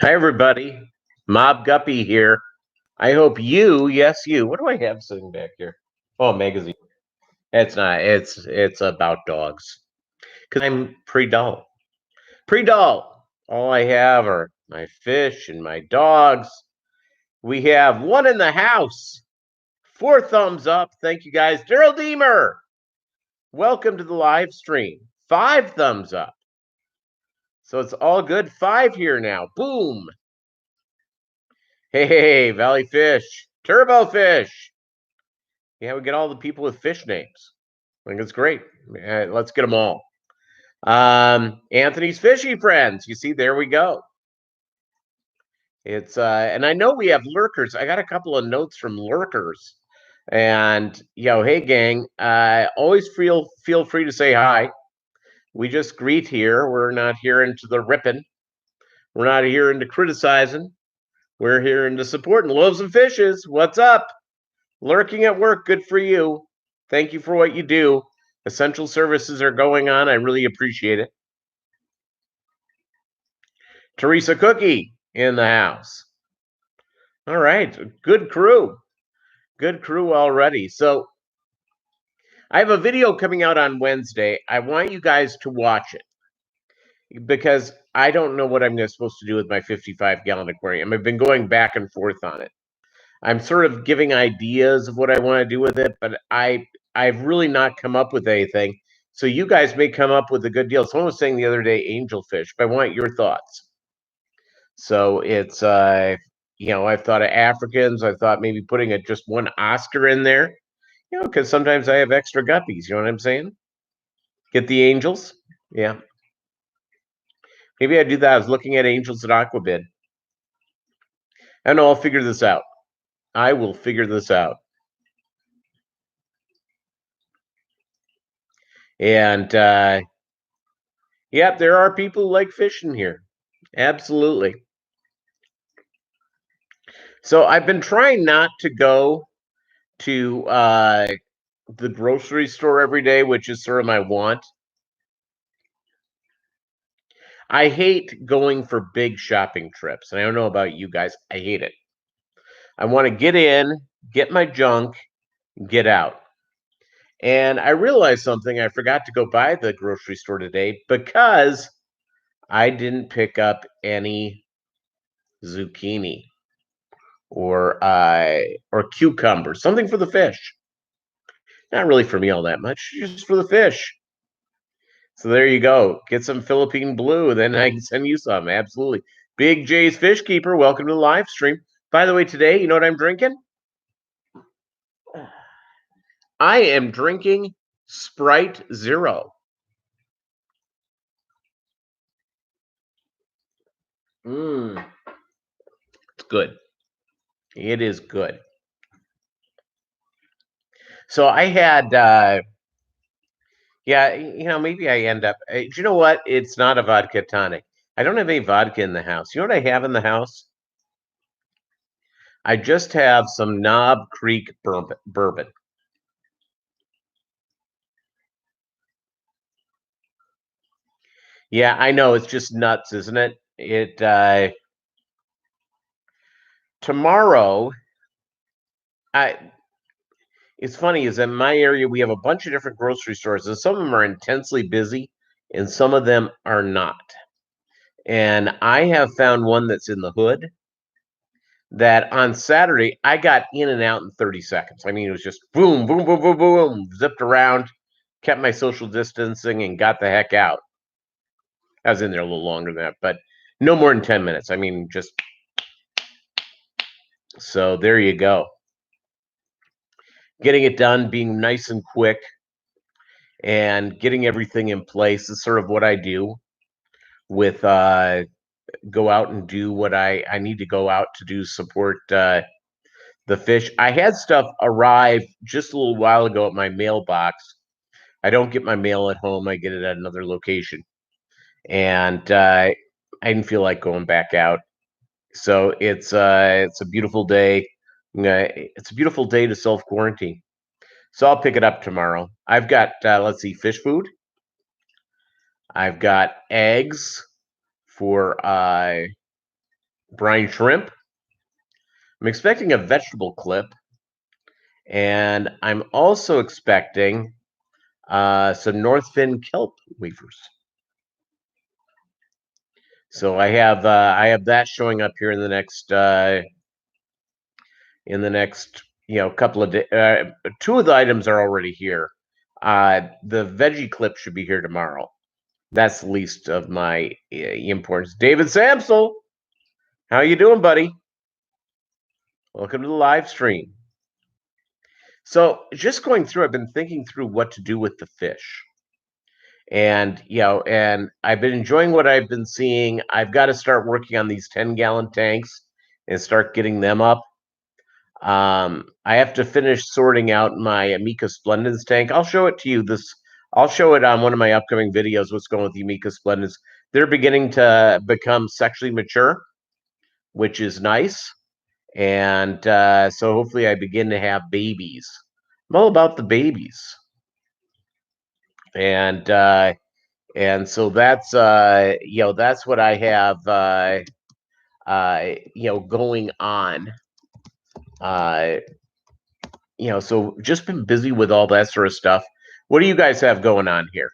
Hi, everybody. Mob Guppy here. I hope yes, you. What do I have sitting back here? Oh, a magazine. It's not. It's about dogs. Cause I'm pretty dull. Pretty dull. All I have are my fish and my dogs. We have one in the house. Four thumbs up. Thank you guys. Daryl Deemer. Welcome to the live stream. Five thumbs up. So it's all good. Five here now. Boom. Hey, Valley Fish. Turbo Fish. Yeah, we get all the people with fish names. I think it's great. Let's get them all. Anthony's fishy friends. You see, there we go. It's and I know we have lurkers. I got a couple of notes from lurkers, and hey gang, always feel free to say hi. We just greet here. We're not here into the ripping. We're not here into criticizing. We're here into supporting loaves and fishes. What's up? Lurking at work, good for you. Thank you for what you do. Essential services are going on. I really appreciate it. Teresa Cookie in the house. All right, good crew. Good crew already. So I have a video coming out on Wednesday. I want you guys to watch it because I don't know what I'm supposed to do with my 55-gallon aquarium. I've been going back and forth on it. I'm sort of giving ideas of what I want to do with it, but I've really not come up with anything. So you guys may come up with a good deal. Someone was saying the other day angelfish, but I want your thoughts. So it's I've thought of Africans. I thought maybe putting just one Oscar in there, because sometimes I have extra guppies. You know what I'm saying? Get the angels. Yeah. Maybe I do that. I was looking at angels at Aquabid. I know I'll figure this out. I will figure this out. And yeah, there are people who like fishing here. Absolutely. So I've been trying not to go to the grocery store every day, which is sort of my want. I hate going for big shopping trips. And I don't know about you guys. I hate it. I want to get in, get my junk, get out. And I realized something. I forgot to go by the grocery store today because I didn't pick up any zucchini or cucumber, something for the fish. Not really for me all that much, just for the fish. So there you go. Get some Philippine blue, then I can send you some. Absolutely. Big J's Fish Keeper, welcome to the live stream. By the way, today, you know what I'm drinking? I am drinking Sprite Zero. Mmm. It's good. It is good. So I had maybe I end up do you know what? It's not a vodka tonic. I don't have any vodka in the house. You know what I have in the house? I just have some Knob Creek bourbon. Yeah, I know it's just nuts, isn't it? Tomorrow, I it's funny is in my area we have a bunch of different grocery stores, and some of them are intensely busy, and some of them are not. And I have found one that's in the hood that on Saturday I got in and out in 30 seconds. I mean, it was just boom, boom, boom, boom, boom, boom, zipped around, kept my social distancing, and got the heck out. I was in there a little longer than that, but no more than 10 minutes. I mean, just so there you go. Getting it done, being nice and quick, and getting everything in place is sort of what I do with go out and do what I need to go out to do, support the fish. I had stuff arrive just a little while ago at my mailbox. I don't get my mail at home. I get it at another location. And I didn't feel like going back out. So it's a beautiful day. It's a beautiful day to self quarantine. So I'll pick it up tomorrow. I've got let's see, fish food. I've got eggs for brine shrimp. I'm expecting a vegetable clip, and I'm also expecting some North Fin kelp wafers. So I have that showing up here in the next couple of days. Two of the items are already here. The veggie clip should be here tomorrow. That's the least of my importance. David Samsel, how you doing, buddy? Welcome to the live stream. So just going through, I've been thinking through what to do with the fish. And I've been enjoying what I've been seeing. I've got to start working on these 10-gallon tanks and start getting them up. I have to finish sorting out my Amica Splendens tank. I'll show it to you. I'll show it on one of my upcoming videos. What's going with the Amica Splendens? They're beginning to become sexually mature, which is nice. And so hopefully I begin to have babies. I'm all about the babies. And so that's that's what I have going on. So just been busy with all that sort of stuff. What do you guys have going on here?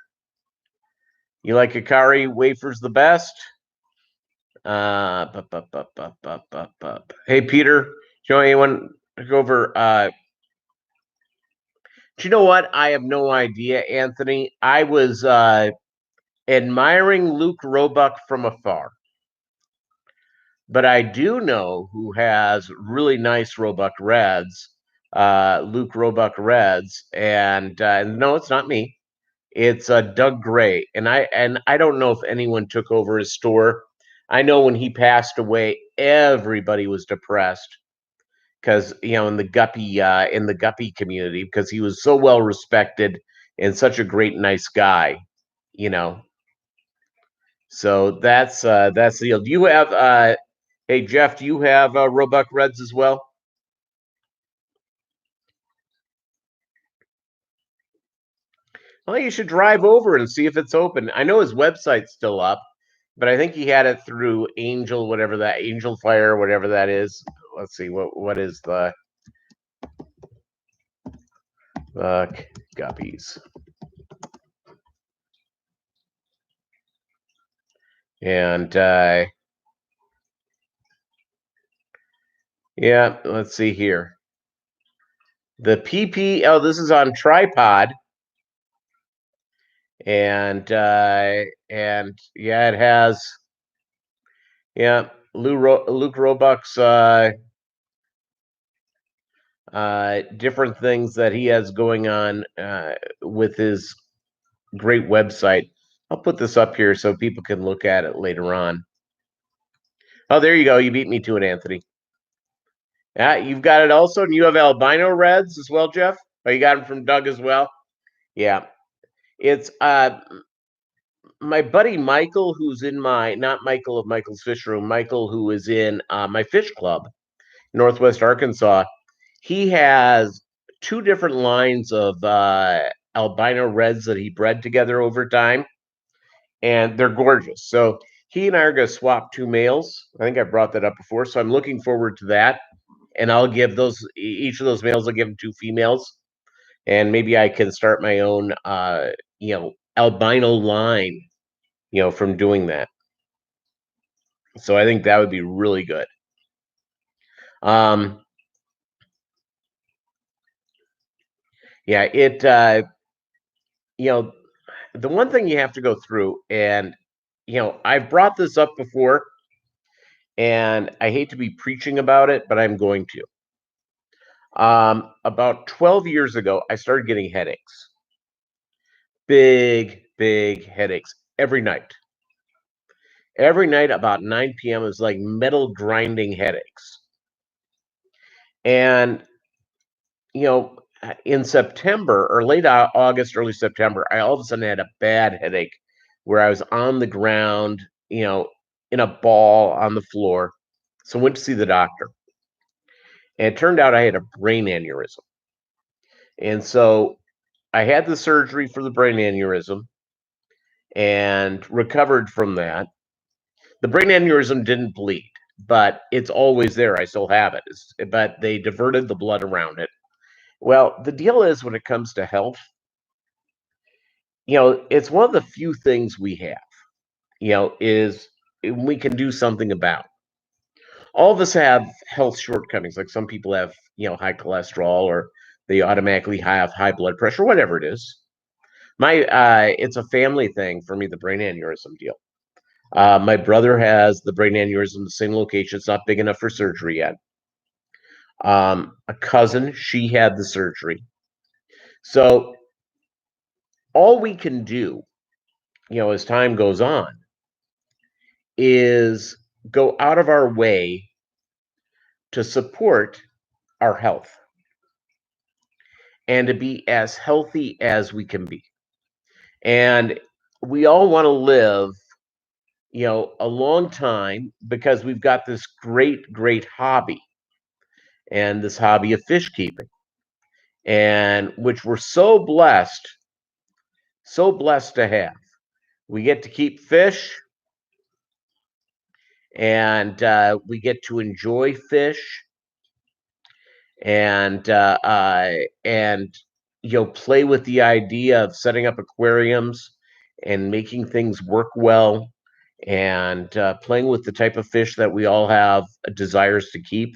You like Akari wafers the best? Hey Peter, do you know anyone to go over? Do you know what? I have no idea, Anthony. I was admiring Luke Roebuck from afar. But I do know who has really nice Roebuck Reds, Luke Roebuck Reds, and no, it's not me. It's Doug Gray, and I don't know if anyone took over his store. I know when he passed away, everybody was depressed because in the Guppy community, because he was so well respected and such a great nice guy, So that's the deal. Do you have hey Jeff? Do you have Roebuck Reds as well? Well, you should drive over and see if it's open. I know his website's still up, but I think he had it through Angel, whatever that Angel Fire, whatever that is. Let's see what is the Guppies. And yeah, let's see here. The PP. Oh, this is on tripod. And yeah, it has Luke Roebuck's different things that he has going on with his great website. I'll put this up here so people can look at it later on. Oh, there you go. You beat me to it, Anthony. Yeah, you've got it also, and you have albino reds as well, Jeff. Oh, you got them from Doug as well. Yeah, it's my buddy Michael, who's in not Michael of Michael's Fish Room, Michael, who is in my fish club, Northwest Arkansas. He has two different lines of albino reds that he bred together over time, and they're gorgeous. So he and I are going to swap two males. I think I brought that up before, so I'm looking forward to that. And I'll give each of those males. I'll give them two females, and maybe I can start my own, albino line, from doing that. So I think that would be really good. Yeah, it. The one thing you have to go through, and I've brought this up before, and I hate to be preaching about it, but I'm going to. About 12 years ago, I started getting headaches. Big headaches every night. Every night about 9 p.m. is like metal grinding headaches. And, in September or late August, early September, I all of a sudden had a bad headache where I was on the ground, in a ball on the floor. So I went to see the doctor. And it turned out I had a brain aneurysm. And so I had the surgery for the brain aneurysm and recovered from that. The brain aneurysm didn't bleed. but it's always there. I still have it. But they diverted the blood around it. Well, the deal is when it comes to health, it's one of the few things we have, is we can do something about. All of us have health shortcomings. Like some people have, high cholesterol, or they automatically have high blood pressure, whatever it is. It's a family thing for me, the brain aneurysm deal. My brother has the brain aneurysm in the same location. It's not big enough for surgery yet. A cousin, she had the surgery. So all we can do, as time goes on, is go out of our way to support our health and to be as healthy as we can be. And we all want to live, a long time because we've got this great, great hobby, and this hobby of fish keeping, and which we're so blessed to have. We get to keep fish, and we get to enjoy fish, and play with the idea of setting up aquariums and making things work well, and playing with the type of fish that we all have desires to keep.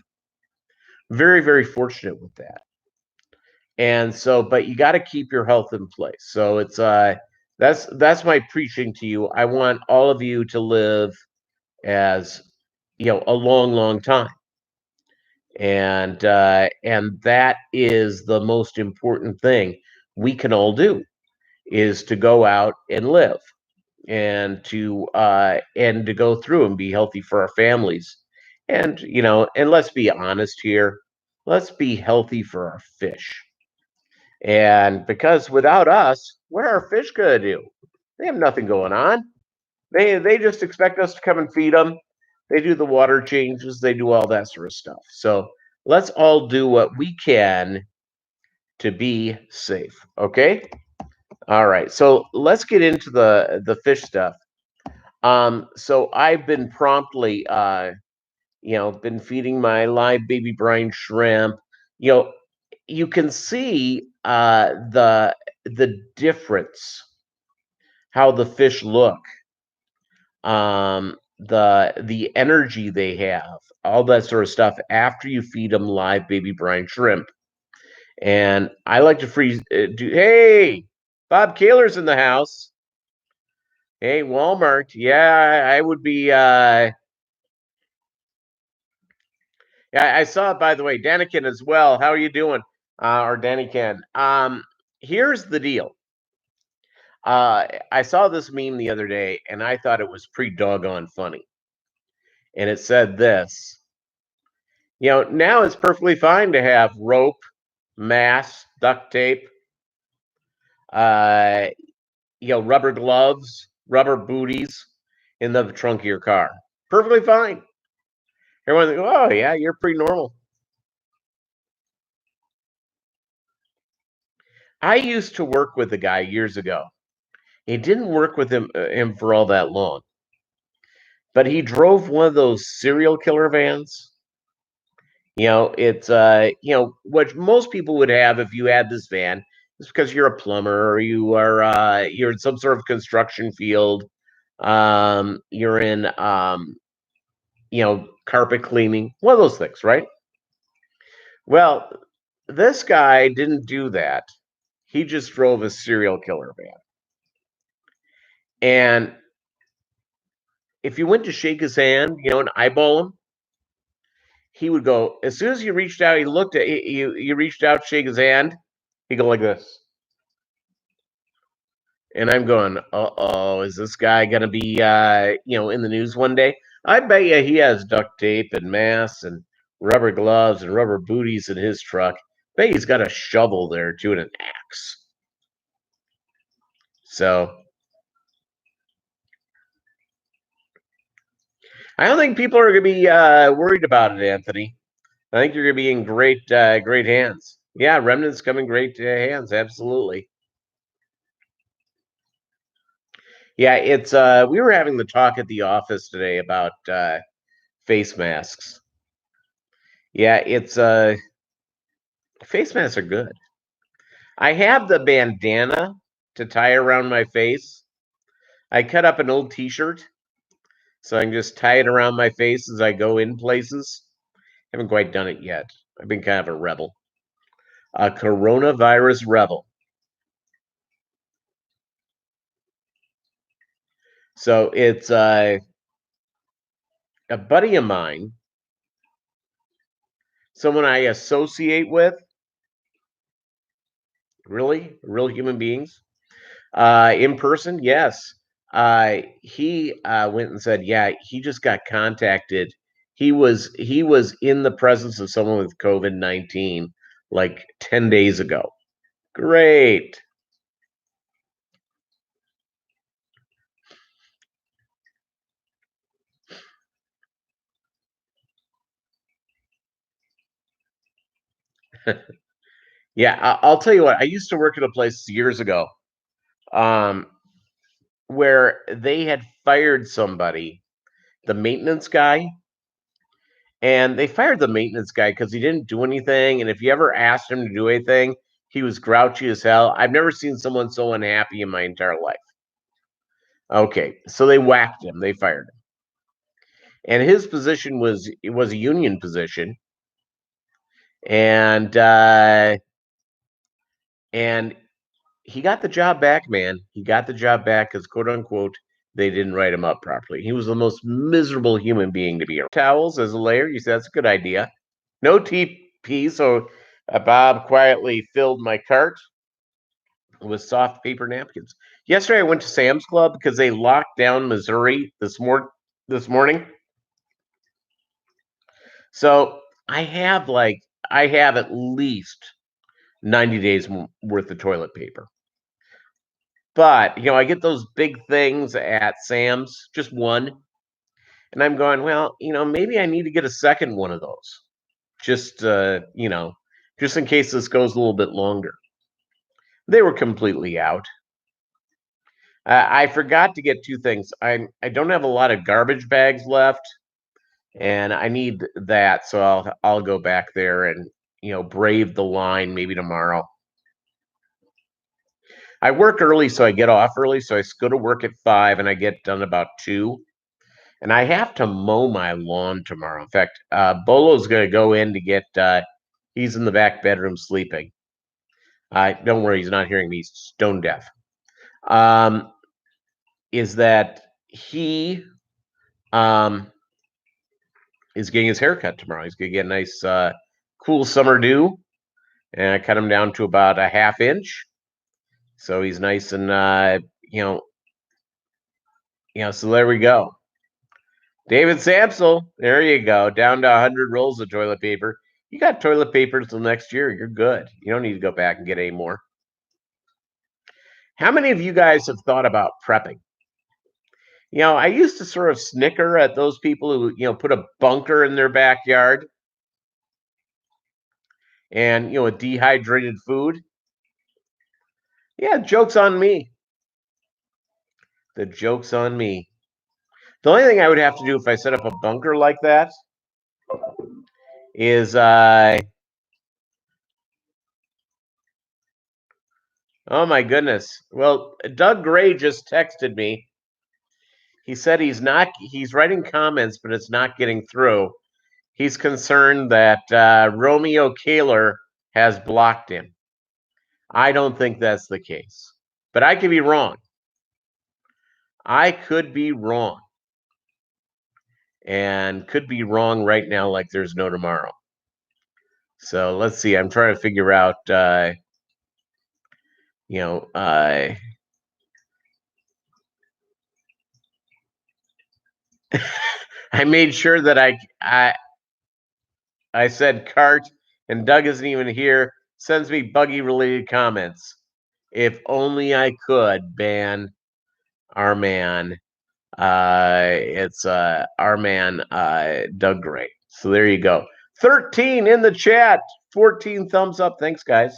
Very, very fortunate with that. And so, but you got to keep your health in place. So that's my preaching to you. I want all of you to live as, a long, long time. And that is the most important thing we can all do, is to go out and live, and to go through and be healthy for our families. And and let's be honest here, let's be healthy for our fish. And because without us, what are our fish gonna do? They have nothing going on. They just expect us to come and feed them. They do the water changes, they do all that sort of stuff. So let's all do what we can to be safe. Okay. All right. So let's get into the fish stuff. So I've been promptly, been feeding my live baby brine shrimp. You know, you can see the difference, how the fish look, the energy they have, all that sort of stuff after you feed them live baby brine shrimp. And I like to freeze. Hey, Bob Kaler's in the house. Hey, Walmart. Yeah, I would be. Yeah, I saw it, by the way. Daniken as well. How are you doing? Or Daniken. Here's the deal. I saw this meme the other day, and I thought it was pretty doggone funny. And it said this: now it's perfectly fine to have rope, mask, duct tape, uh, rubber gloves, rubber booties in the trunk of your car. Perfectly fine. Everyone's like, oh, yeah, you're pretty normal. I used to work with a guy years ago. He didn't work with him for all that long, but he drove one of those serial killer vans. It's what most people would have if you had this van is because you're a plumber, or you're in some sort of construction field. You're in carpet cleaning, one of those things, right? Well, this guy didn't do that. He just drove a serial killer van. And if you went to shake his hand, and eyeball him, he would go, as soon as you reached out, he looked at you, you reached out to shake his hand, he'd go like this. And I'm going, uh-oh, is this guy going to be, in the news one day? I bet you he has duct tape and masks and rubber gloves and rubber booties in his truck. Bet he's got a shovel there too, and an axe. So I don't think people are going to be worried about it, Anthony. I think you're going to be in great hands. Yeah, Remnant's coming great hands, absolutely. Yeah, it's we were having the talk at the office today about face masks. Yeah, it's face masks are good. I have the bandana to tie around my face. I cut up an old t-shirt so I can just tie it around my face as I go in places. Haven't quite done it yet. I've been kind of a rebel. A coronavirus rebel. So it's a buddy of mine, someone I associate with, really, real human beings. In person, yes. He went and said, yeah, he just got contacted. He was in the presence of someone with COVID-19 like 10 days ago. Great. Yeah, I'll tell you what. I used to work at a place years ago, um, where they had fired somebody, the maintenance guy, and they fired the maintenance guy because he didn't do anything. And if you ever asked him to do anything, he was grouchy as hell. I've never seen someone so unhappy in my entire life. Okay, so they whacked him. They fired him, and his position was a union position, and and he got the job back, man. He got the job back because, quote unquote, they didn't write him up properly. He was the most miserable human being to be around. Towels as a layer. You said that's a good idea. No TP, so Bob quietly filled my cart with soft paper napkins. Yesterday, I went to Sam's Club because they locked down Missouri this morning. So I have at least 90 days worth of toilet paper. But I get those big things at Sam's, just one, and I'm going, well, maybe I need to get a second one of those, just just in case this goes a little bit longer. They were completely out. I forgot to get two things. I don't have a lot of garbage bags left, and I need that, so I'll go back there and brave the line maybe tomorrow. I work early, so I get off early, so I go to work at 5 and I get done about 2. And I have to mow my lawn tomorrow. In fact, Bolo's going to go in to get. He's in the back bedroom sleeping. Don't worry, he's not hearing me. He's stone deaf. Um, is that he um, is getting his haircut tomorrow. He's going to get a nice, cool summer dew, and I cut him down to about a half inch, so he's nice and So there we go. David Samsel, there you go, down to 100 rolls of toilet paper. You got toilet paper until next year. You're good. You don't need to go back and get any more. How many of you guys have thought about prepping? I used to sort of snicker at those people who, put a bunker in their backyard and, a dehydrated food. Yeah, joke's on me. The joke's on me. The only thing I would have to do if I set up a bunker like that is, oh my goodness. Well, Doug Gray just texted me. He said he's writing comments, but it's not getting through. He's concerned that Romeo Kaler has blocked him. I don't think that's the case, but I could be wrong. I could be wrong, and could be wrong right now like there's no tomorrow. So let's see. I'm trying to figure out, you know, uh, I made sure that I said cart, and Doug isn't even here. Sends me buggy related comments. If only I could ban our man. It's our man Doug Gray. So there you go. 13 in the chat. 14 thumbs up. Thanks, guys.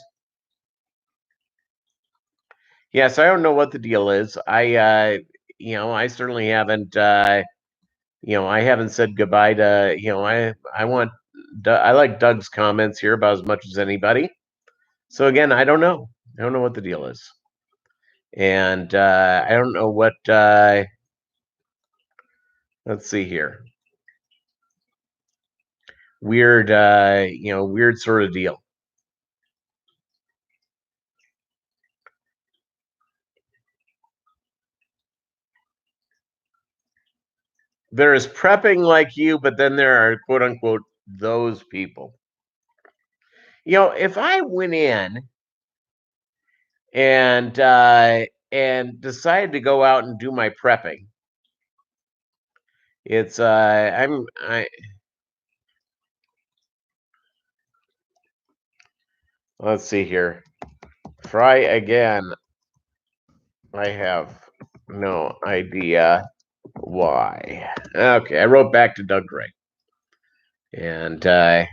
Yes, I don't know what the deal is. I certainly haven't I haven't said goodbye to, I like Doug's comments here about as much as anybody. So again, I don't know. I don't know what the deal is. And I don't know what, let's see here. Weird, weird sort of deal. There's prepping like you, but then there are quote unquote those people. If I went in and decided to go out and do my prepping, it's I let's see here. Try again. I have no idea why. Okay, I wrote back to Doug Gray. And there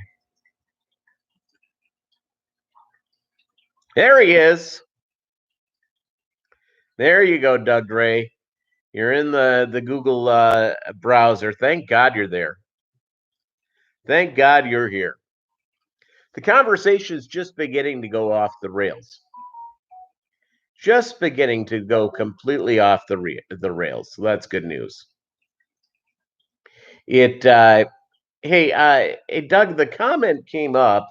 he is. There you go, Doug Gray. You're in the Google browser. Thank God you're there. Thank God you're here. The conversation is just beginning to go off the rails. Just beginning to go completely off the rails. So that's good news. Hey, Doug, the comment came up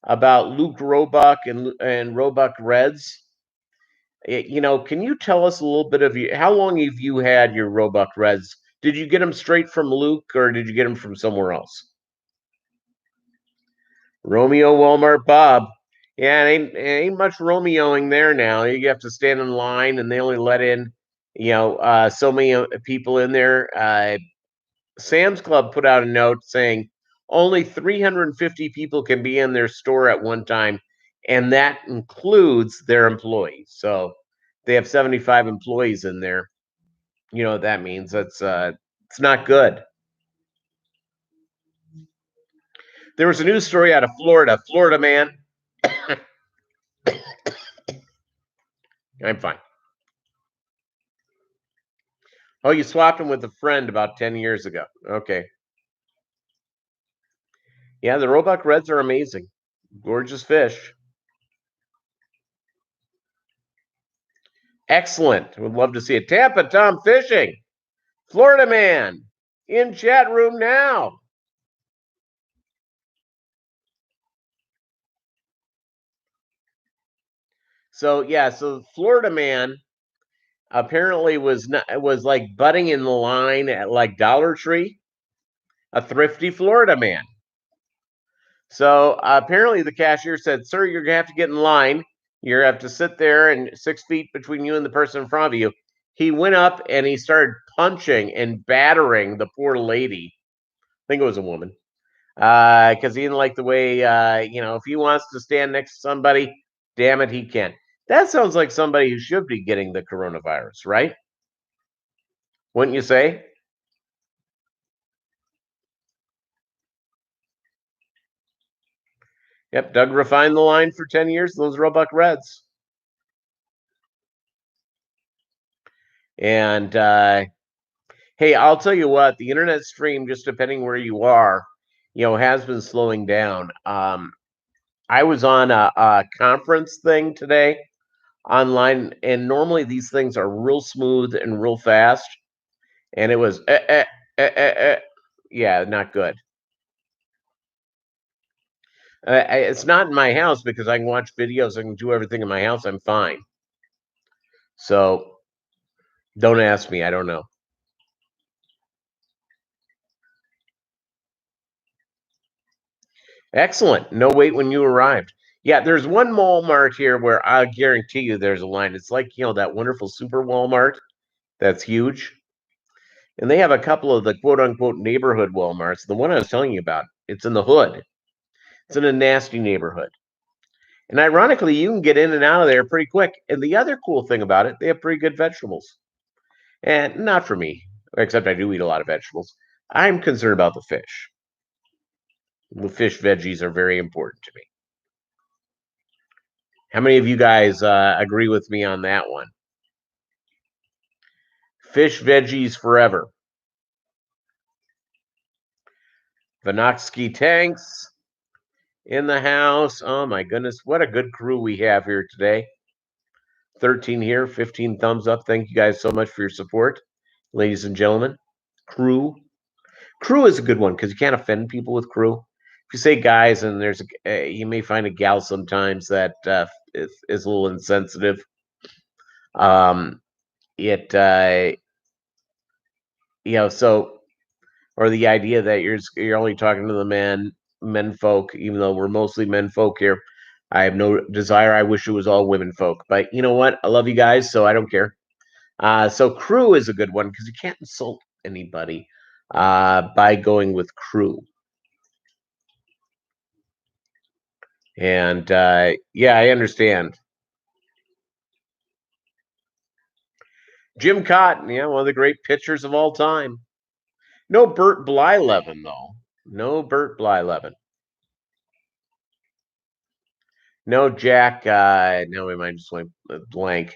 about Luke Roebuck and Roebuck Reds. Can you tell us a little bit of how long have you had your Roebuck Reds? Did you get them straight from Luke or did you get them from somewhere else? Romeo Walmart Bob. Yeah, it ain't much Romeoing there now. You have to stand in line and they only let in, so many people in there. Sam's Club put out a note saying only 350 people can be in their store at one time, and that includes their employees. So they have 75 employees in there. You know what that means? It's not good. There was a news story out of Florida. Florida man. I'm fine. Oh, you swapped him with a friend about 10 years ago. Okay. Yeah, the Roebuck Reds are amazing. Gorgeous fish. Excellent. Would love to see it. Tampa Tom Fishing. Florida man in chat room now. So Florida man apparently was like butting in the line at like Dollar Tree, a thrifty Florida man. So apparently the cashier said, "Sir, you're gonna have to get in line. You're gonna have to sit there and 6 feet between you and the person in front of you." He went up and he started punching and battering the poor lady. I think it was a woman. Because he didn't like the way, if he wants to stand next to somebody, damn it, he can. That sounds like somebody who should be getting the coronavirus, right? Wouldn't you say? Yep, Doug refined the line for 10 years, those Roebuck Reds. And hey, I'll tell you what, the internet stream, just depending where you are, has been slowing down. I was on a conference thing today online, and normally these things are real smooth and real fast. And it was, yeah, not good. It's not in my house because I can watch videos, I can do everything in my house. I'm fine. So don't ask me. I don't know. Excellent. No wait when you arrived. Yeah, there's one Walmart here where I guarantee you there's a line. It's like, that wonderful super Walmart that's huge. And they have a couple of the quote unquote neighborhood Walmarts. The one I was telling you about, it's in the hood. It's in a nasty neighborhood. And ironically, you can get in and out of there pretty quick. And the other cool thing about it, they have pretty good vegetables. And not for me, except I do eat a lot of vegetables. I'm concerned about the fish. The fish veggies are very important to me. How many of you guys agree with me on that one? Fish veggies forever. Vinoxky tanks in the house. Oh my goodness, what a good crew we have here today. 13 here, 15 thumbs up. Thank you guys so much for your support, ladies and gentlemen. Crew. Crew is a good one because you can't offend people with crew. If you say guys, and there's you may find a gal sometimes that is a little insensitive. It so, or the idea that you're only talking to the men folk, even though we're mostly men folk here. I have no desire. I wish it was all women folk, but you know what? I love you guys, so I don't care. So crew is a good one because you can't insult anybody by going with crew. And yeah, I understand. Jim Cotton, yeah, one of the great pitchers of all time. No Bert Blyleven, though. No Bert Blyleven. No Jack. No, my mind just went blank.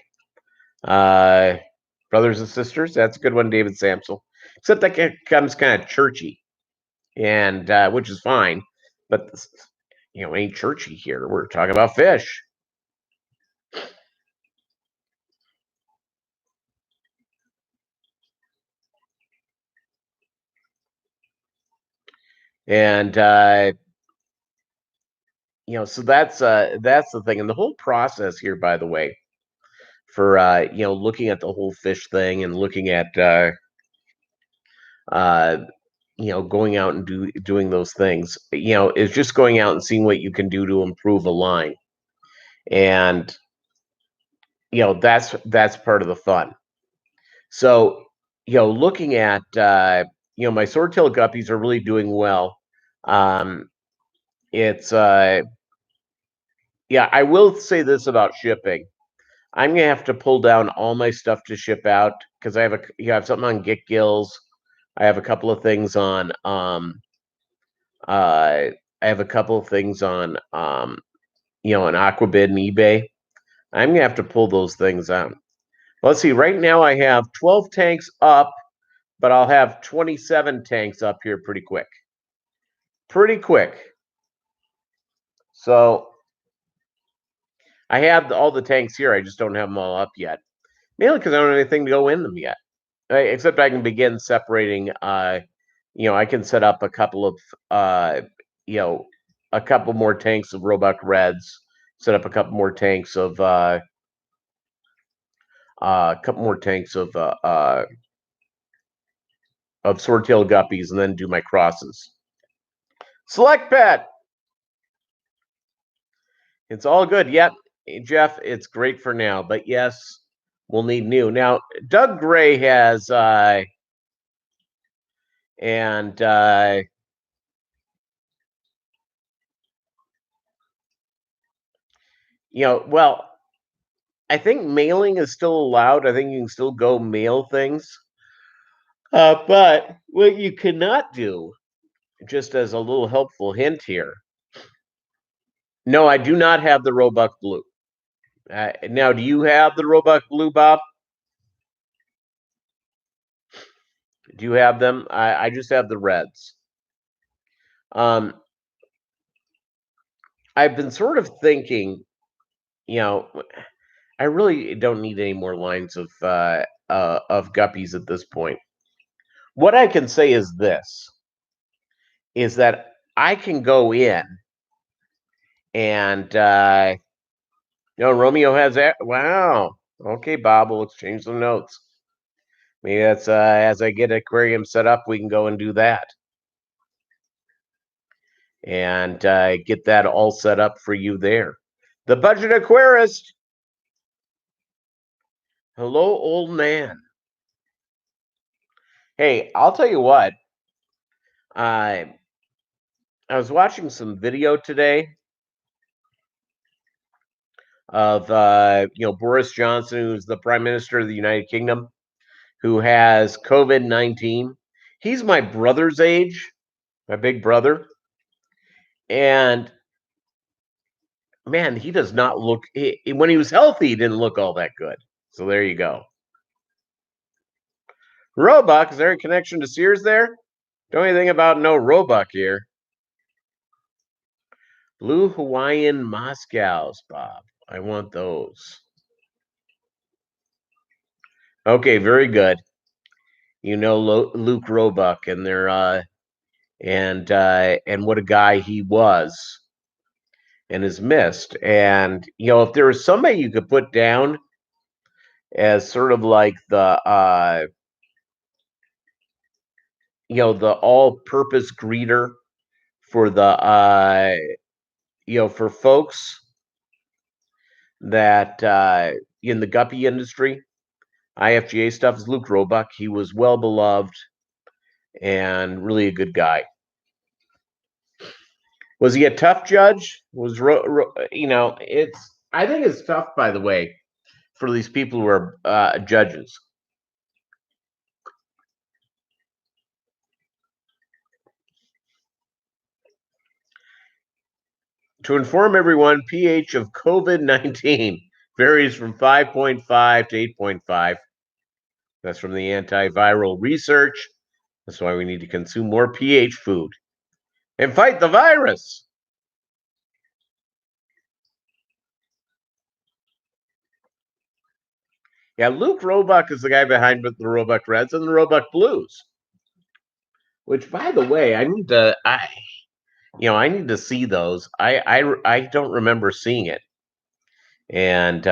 Brothers and Sisters. That's a good one, David Samsel. Except that becomes kind of churchy, and which is fine. But ain't churchy here. We're talking about fish. And so that's the thing, and the whole process here, by the way, for looking at the whole fish thing and looking at going out and doing those things, is just going out and seeing what you can do to improve a line, and that's part of the fun. So looking at my swordtail guppies are really doing well. It's I will say this about shipping. I'm gonna have to pull down all my stuff to ship out because I have something on Get Gills. I have a couple of things on I have a couple of things on on Aquabid and eBay. I'm gonna have to pull those things out. Well, let's see. Right now I have 12 tanks up, but I'll have 27 tanks up here pretty quick. Pretty quick. So I have all the tanks here. I just don't have them all up yet. Mainly because I don't have anything to go in them yet. Except I can begin separating. I can set up a couple of a couple more tanks of Roebuck Reds. Set up a couple more tanks of swordtail guppies, and then do my crosses. Select pet. It's all good. Yep, Jeff, it's great for now. But yes, we'll need new. Now, Doug Gray has well, I think mailing is still allowed. I think you can still go mail things. But what you cannot do, just as a little helpful hint here. No, I do not have the Roebuck Blue. Now, do you have the Roebuck Blue, Bob? Do you have them? I just have the Reds. I've been sort of thinking, I really don't need any more lines of guppies at this point. What I can say is this: is that I can go in and Romeo has that. Wow. Okay, Bob, we'll exchange some notes. Maybe that's as I get aquarium set up, we can go and do that. And get that all set up for you there. The Budget Aquarist. Hello, old man. Hey, I'll tell you what. I was watching some video today of Boris Johnson, who's the Prime Minister of the United Kingdom, who has COVID-19. He's my brother's age, my big brother, and man, he does not look. When he was healthy, he didn't look all that good. So there you go. Roebuck, is there a connection to Sears there? Don't anything about no Roebuck here. Blue Hawaiian Moscows, Bob. I want those. Okay, very good. You know Luke Roebuck and their and what a guy he was and is missed. And if there was somebody you could put down as sort of like the all-purpose greeter for the for folks that in the Guppy industry, IFGA stuff, is Luke Roebuck. He was well beloved and really a good guy. Was he a tough judge? It's. I think it's tough, by the way, for these people who are judges. To inform everyone, pH of COVID-19 varies from 5.5 to 8.5. That's from the antiviral research. That's why we need to consume more pH food and fight the virus. Yeah, Luke Roebuck is the guy behind the Roebuck Reds and the Roebuck Blues. Which, by the way, I need to see those. I don't remember seeing it, and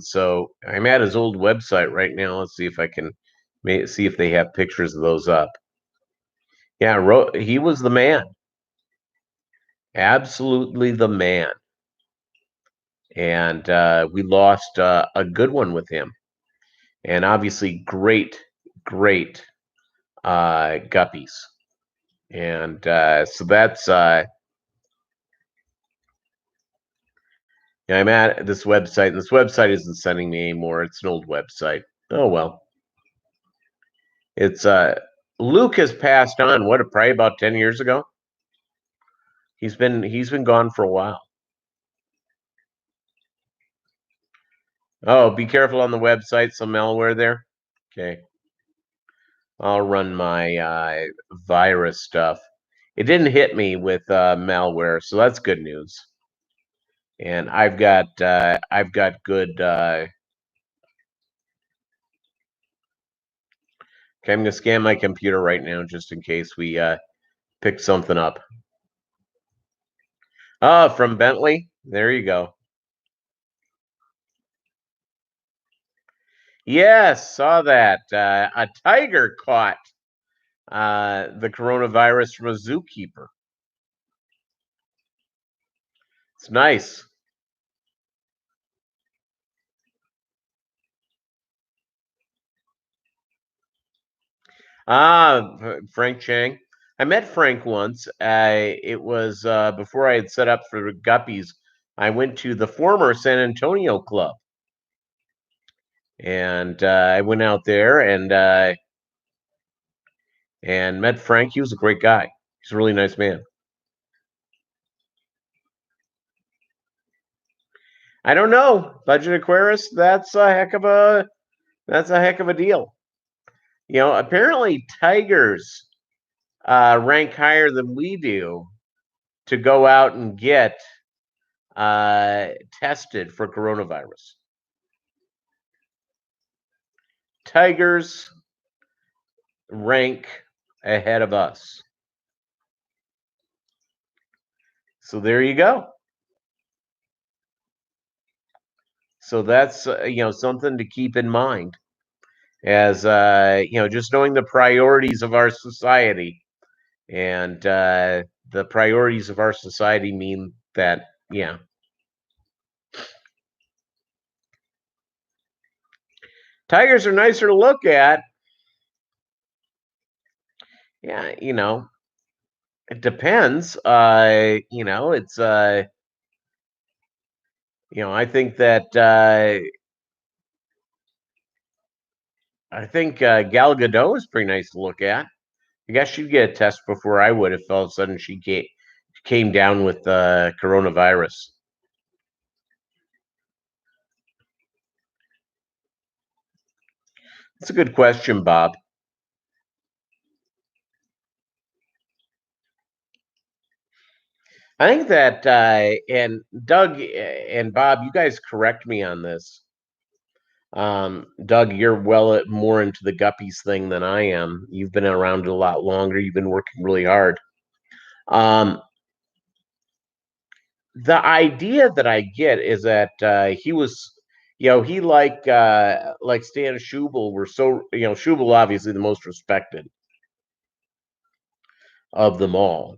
so I'm at his old website right now. Let's see if I can see if they have pictures of those up. Yeah, he was the man, absolutely the man, and we lost a good one with him, and obviously great guppies, and so that's. I'm at this website, and this website isn't sending me anymore. It's an old website. Oh well. It's Luke has passed on. What, probably about 10 years ago? He's been gone for a while. Oh, be careful on the website, some malware there. Okay. I'll run my virus stuff. It didn't hit me with malware, so that's good news. And I've got good okay, I'm gonna scan my computer right now just in case we pick something up. Oh, from Bentley. There you go. Yes, saw that. A tiger caught the coronavirus from a zookeeper. It's nice. Frank Chang. I met Frank once. It was before I had set up for the Guppies. I went to the former San Antonio club, and I went out there and met Frank. He was a great guy. He's a really nice man. I don't know, Budget Aquarius. That's a heck of a deal. Apparently tigers rank higher than we do to go out and get tested for coronavirus. Tigers rank ahead of us. So there you go. So that's something to keep in mind as just knowing the priorities of our society, and the priorities of our society mean that tigers are nicer to look at. Yeah, it depends. It's I think that Gal Gadot is pretty nice to look at. I guess she'd get a test before I would if all of a sudden she came down with coronavirus. That's a good question, Bob. I think that and Doug and Bob, you guys correct me on this. Doug, you're more into the guppies thing than I am. You've been around a lot longer. You've been working really hard. Um, the idea that I get is that he was, he like Stan Schubel were so, Schubel obviously the most respected of them all.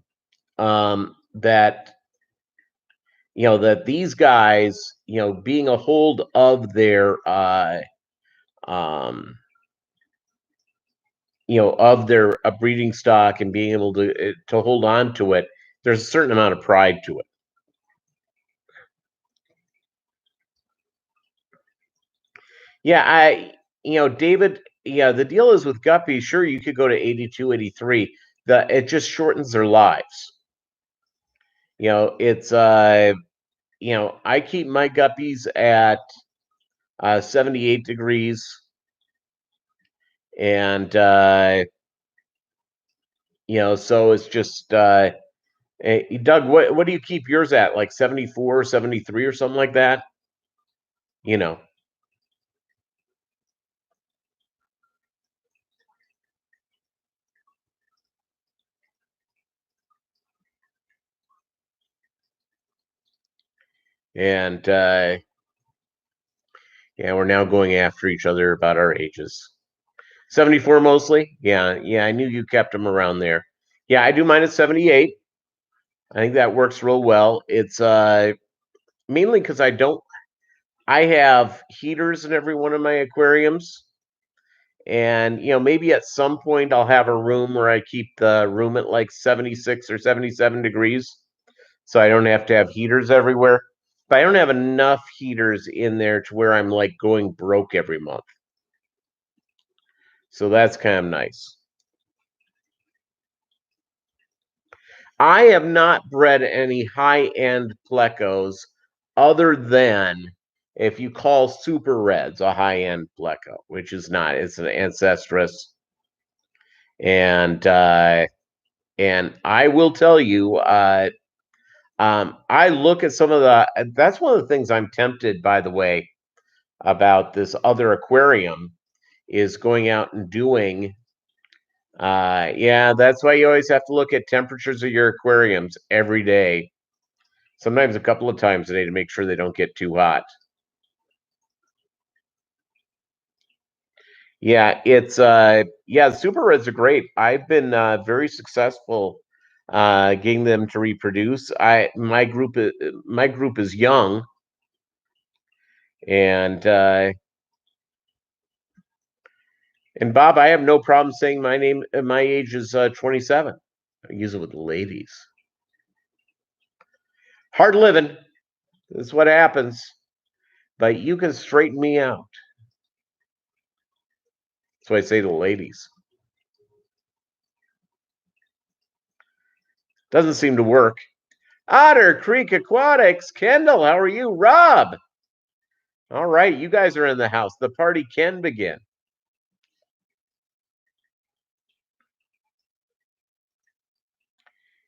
That that these guys, being a hold of their um of their breeding stock and being able to hold on to it, there's a certain amount of pride to it. Yeah, David, yeah, the deal is with Guppy, sure, you could go to 82, 83. It just shortens their lives. It's I keep my guppies at 78 degrees, and so it's just Doug, what do you keep yours at? Like 74, 73, or something like that? You know. And yeah, we're now going after each other about our ages. 74 mostly? Yeah, yeah, I knew you kept them around there. Yeah, I do mine at 78. I think that works real well. It's mainly because I have heaters in every one of my aquariums. And maybe at some point I'll have a room where I keep the room at like 76 or 77 degrees. So I don't have to have heaters everywhere. But I don't have enough heaters in there to where I'm like going broke every month. So that's kind of nice. I have not bred any high-end plecos other than if you call Super Reds a high-end pleco, which is not. It's an ancestress, and I will tell you, I look at some of the. That's one of the things I'm tempted, by the way, about this other aquarium is going out and doing. Yeah, that's why you always have to look at temperatures of your aquariums every day, sometimes a couple of times a day to make sure they don't get too hot. Yeah, it's yeah, super reds are great. I've been very successful getting them to reproduce. I my group is young, and Bob, I have no problem saying my name. My age is 27. I use it with the ladies. Hard living. That's what happens. But you can straighten me out. That's what I say to the ladies. Doesn't seem to work. Otter Creek Aquatics. Kendall, how are you? Rob. All right, you guys are in the house. The party can begin.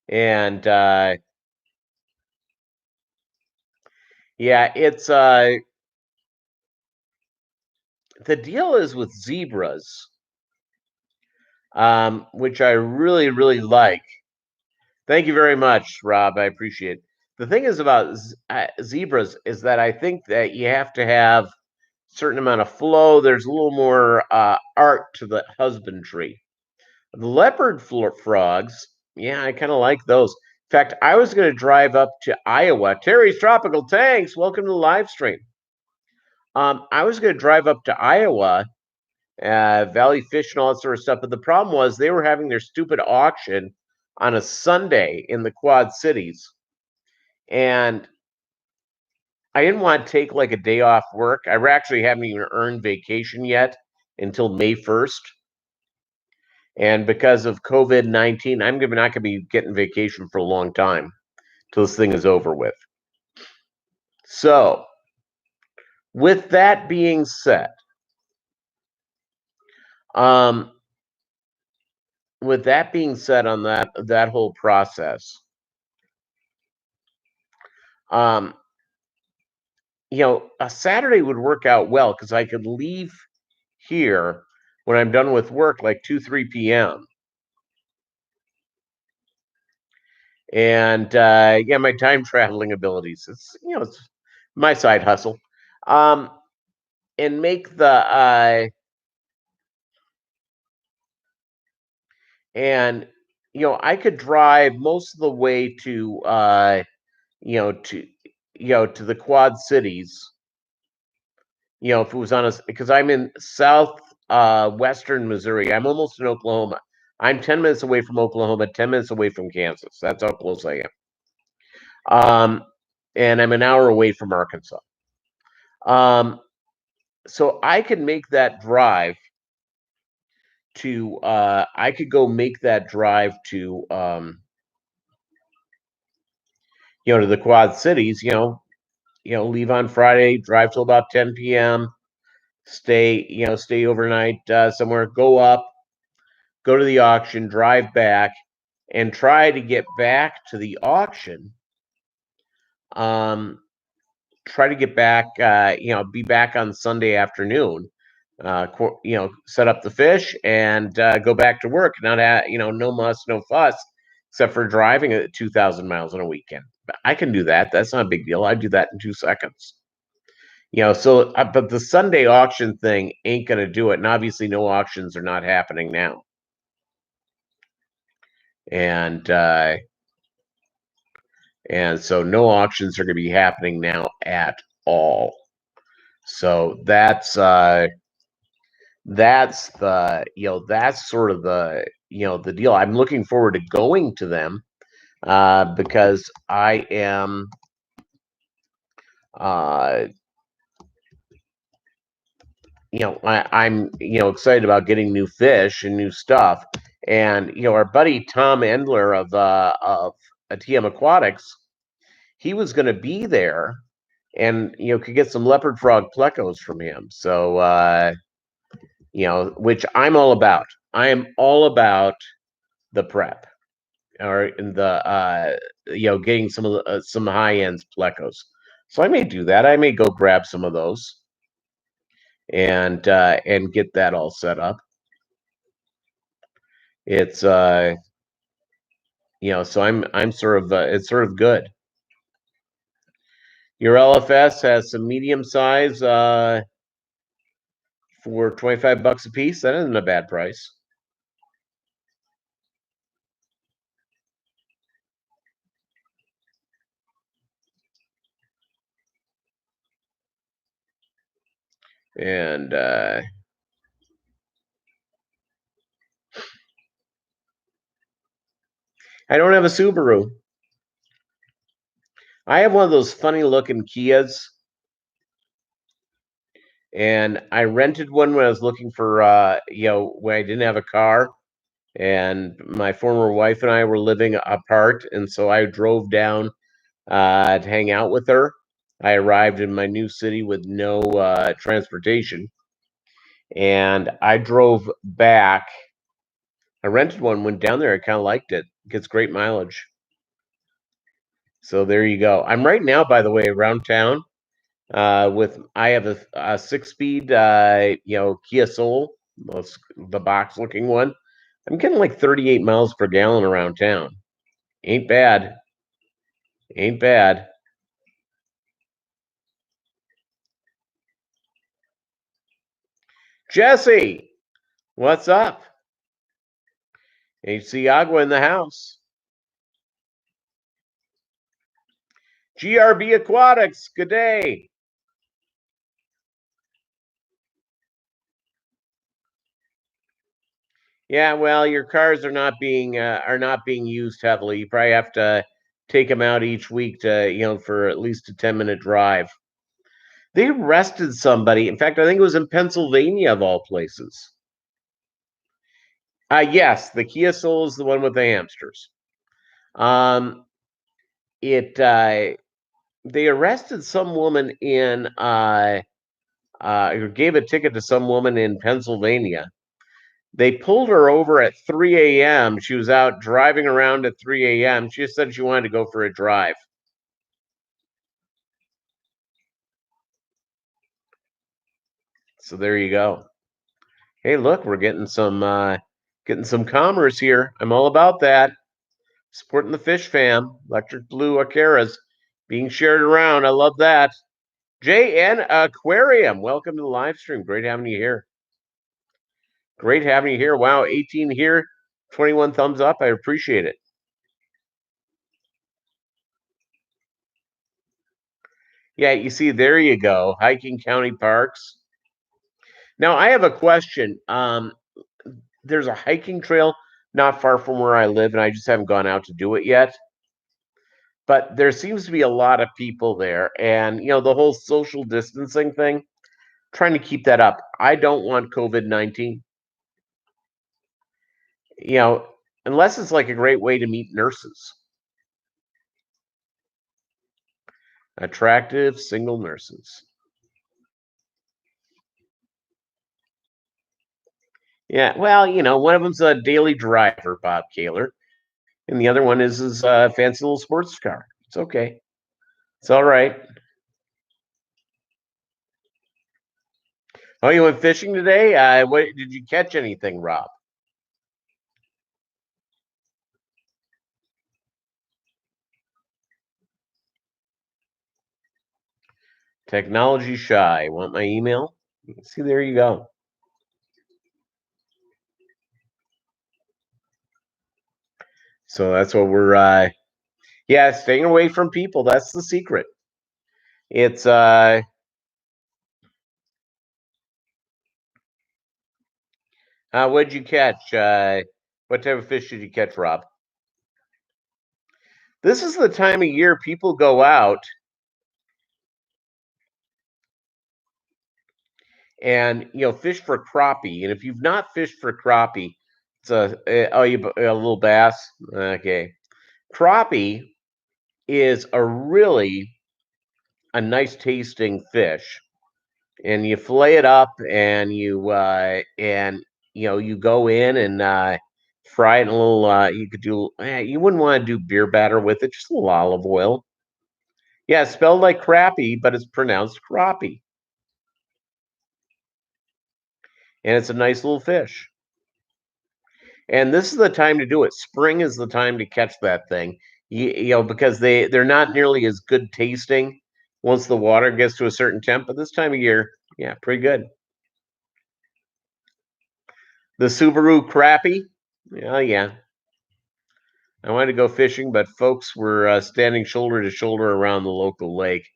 And yeah, it's the deal is with zebras, which I really, really like. Thank you very much, Rob. I appreciate it. The thing is about zebras is that I think that you have to have a certain amount of flow. There's a little more art to the husbandry. The leopard frogs, yeah, I kind of like those. In fact, I was going to drive up to Iowa. Terry's Tropical Tanks, welcome to the live stream. I was going to drive up to Iowa, Valley Fish and all that sort of stuff. But the problem was they were having their stupid auction on a Sunday in the Quad Cities. And I didn't want to take like a day off work. I actually haven't even earned vacation yet until May 1st. And because of COVID-19, I'm not going to be getting vacation for a long time till this thing is over with. So, with that being said, um, on that whole process, Um, a Saturday would work out well because I could leave here when I'm done with work, like 2, 3 p.m. And yeah, my time traveling abilities. It's my side hustle. Um, and make the and I could drive most of the way to to to the Quad Cities. If it was on us, because I'm in South Western Missouri. I'm almost in Oklahoma. I'm 10 minutes away from Oklahoma, 10 minutes away from Kansas. That's how close I am. And I'm an hour away from Arkansas. Um, so I could make that drive to I could go make that drive to to the Quad Cities, leave on Friday, drive till about 10 p.m., stay overnight somewhere, go to the auction, drive back, and try to get back to the auction. Um, Try to get back, be back on Sunday afternoon. Set up the fish and go back to work. Not at no muss, no fuss, except for driving at 2,000 miles on a weekend. But I can do that. That's not a big deal. I do that in 2 seconds. But the Sunday auction thing ain't gonna do it, and obviously no auctions are not happening now. And so no auctions are gonna be happening now at all. So that's that's sort of the deal. I'm looking forward to going to them because I am uh, I'm excited about getting new fish and new stuff. And our buddy Tom Endler of TM Aquatics, he was going to be there, and could get some leopard frog plecos from him. So which I'm all about. I am all about the prep, or in the getting some high end plecos. So I may do that. I may go grab some of those and get that all set up. It's so I'm sort of it's sort of good. Your LFS has some medium size for $25 a piece. That isn't a bad price. And I don't have a Subaru. I have one of those funny looking Kias, and I rented one when I was looking for when I didn't have a car, and my former wife and I were living apart, and so I drove down to hang out with her. I arrived in my new city with no transportation, and I drove back. I rented one, went down there. I kind of liked it. Gets great mileage. So there you go. I'm right now, by the way, around town with I have a 6-speed Kia Soul, the box looking one. I'm getting like 38 miles per gallon around town. Ain't bad. Ain't bad. Jesse, what's up? HC Agua in the house. GRB Aquatics, good day. Yeah, well, your cars are not being used heavily. You probably have to take them out each week to for at least a 10-minute drive. They arrested somebody. In fact, I think it was in Pennsylvania of all places. Yes, the Kia Soul is the one with the hamsters. It They arrested some woman in or gave a ticket to some woman in Pennsylvania. They pulled her over at 3 a.m. She was out driving around at 3 a.m. She just said she wanted to go for a drive. So there you go. Hey, look, we're getting some commerce here. I'm all about that. Supporting the fish fam. Electric blue Acaras being shared around. I love that. JN Aquarium, welcome to the live stream. Great having you here. Great having you here. Wow, 18 here, 21 thumbs up. I appreciate it. Yeah, you see, there you go. Hiking County Parks. Now, I have a question. There's a hiking trail not far from where I live, and I just haven't gone out to do it yet. But there seems to be a lot of people there, and the whole social distancing thing, trying to keep that up. I don't want COVID-19. You know, unless it's like a great way to meet nurses, attractive single nurses. Yeah, well, one of them's a daily driver, Bob Kaler, and the other one is his fancy little sports car. It's okay. It's all right. Oh, you went fishing today? What did you catch anything, Rob? Technology shy. Want my email? See, there you go. So that's what we're yeah, staying away from people. That's the secret. It's what'd you catch? What type of fish did you catch, Rob? This is the time of year people go out and fish for crappie. And if you've not fished for crappie, it's a little bass. Okay, crappie is a nice tasting fish, and you fillet it up, and you go in and fry it in a little. You could do. You wouldn't want to do beer batter with it. Just a little olive oil. Yeah, it's spelled like crappie, but it's pronounced crappie, and it's a nice little fish. And this is the time to do it. Spring is the time to catch that thing. Because they're not nearly as good tasting once the water gets to a certain temp. But this time of year, yeah, pretty good. The Subaru crappie. Oh yeah, I wanted to go fishing, but folks were standing shoulder to shoulder around the local lake.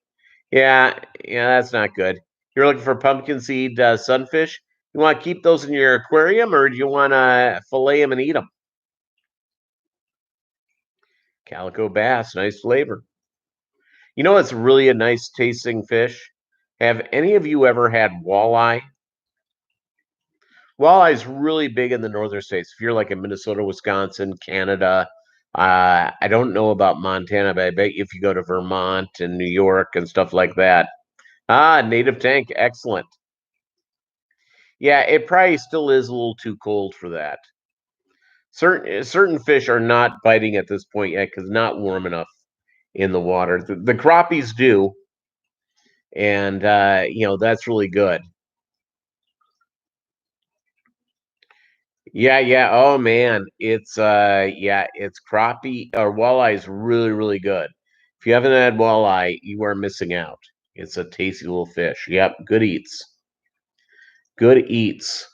Yeah, yeah, that's not good. You're looking for pumpkin seed sunfish. You want to keep those in your aquarium, or do you want to fillet them and eat them? Calico bass, nice flavor. It's really a nice tasting fish. Have any of you ever had walleye? Walleye is really big in the northern states. If you're like in Minnesota, Wisconsin, Canada, I don't know about Montana, but I bet if you go to Vermont and New York and stuff like that. Native tank, excellent. Yeah, it probably still is a little too cold for that. Certain fish are not biting at this point yet because not warm enough in the water. The crappies do, and that's really good. Yeah, yeah. Oh man, it's crappie or walleye is really, really good. If you haven't had walleye, you are missing out. It's a tasty little fish. Yep, good eats. Good eats.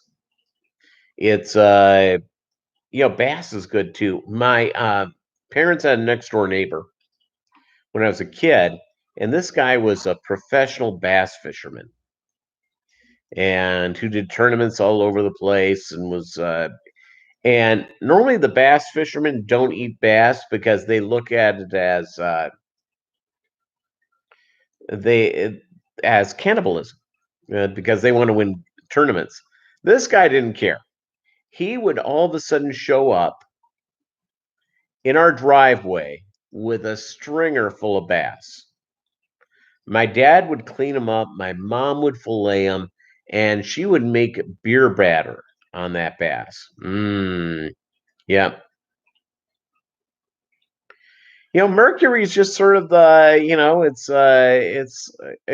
It's bass is good too. My parents had a next door neighbor when I was a kid, and this guy was a professional bass fisherman and who did tournaments all over the place and was and normally the bass fishermen don't eat bass because they look at it they as cannibalism because they want to win tournaments. This guy didn't care. He would all of a sudden show up in our driveway with a stringer full of bass. My dad would clean them up, my mom would fillet them, and she would make beer batter on that bass. Yeah. Mercury is just sort of it's a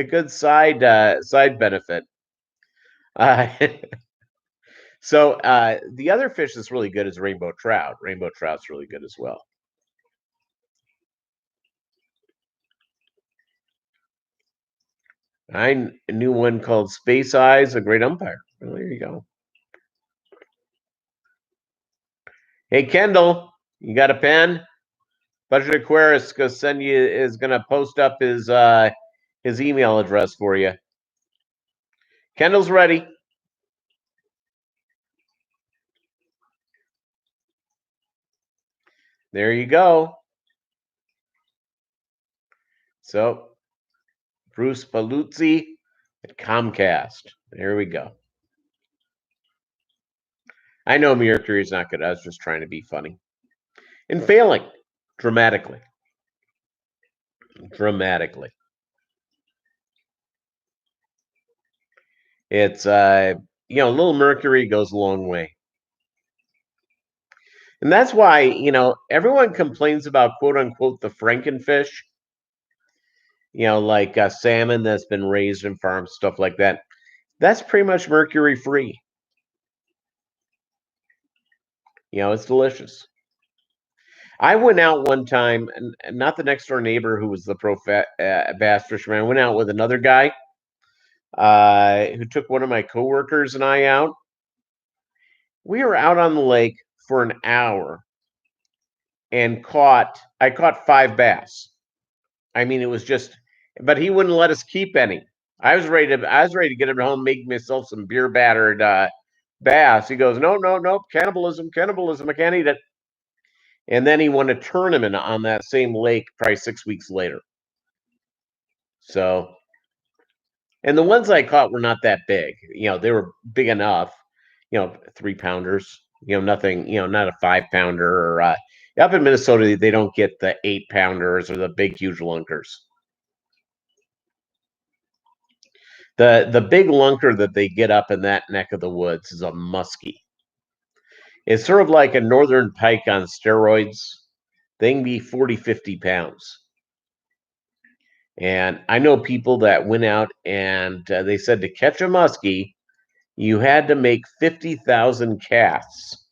good side benefit. Uh, so the other fish that's really good is rainbow trout. Rainbow trout's really good as well. I knew one called Space Eyes, a great umpire. Well, there you go. Hey, Kendall, you got a pen? Budget Aquarius is gonna post up his email address for you. Kendall's ready. There you go. So Bruce Paluzzi at Comcast. There we go. I know Mercury is not good. I was just trying to be funny. And failing dramatically. Dramatically. It's a little Mercury goes a long way. And that's why, everyone complains about quote unquote the Frankenfish, like salmon that's been raised in farms, stuff like that. That's pretty much mercury free. It's delicious. I went out one time, and not the next door neighbor who was the bass fisherman. I went out with another guy who took one of my coworkers and I out. We were out on the lake for an hour and I caught 5 bass. I mean, it was just, but he wouldn't let us keep any. I was ready to get him home, make myself some beer battered bass. He goes, no, no, no, cannibalism, cannibalism. I can't eat it. And then he won a tournament on that same lake probably 6 weeks later. So, and the ones I caught were not that big. They were big enough, 3 pounders, nothing, not a 5 pounder or, up in Minnesota, they don't get the 8 pounders or the big, huge lunkers. The big lunker that they get up in that neck of the woods is a muskie. It's sort of like a northern pike on steroids. They can be 40, 50 pounds. And I know people that went out and they said to catch a muskie, you had to make 50,000 casts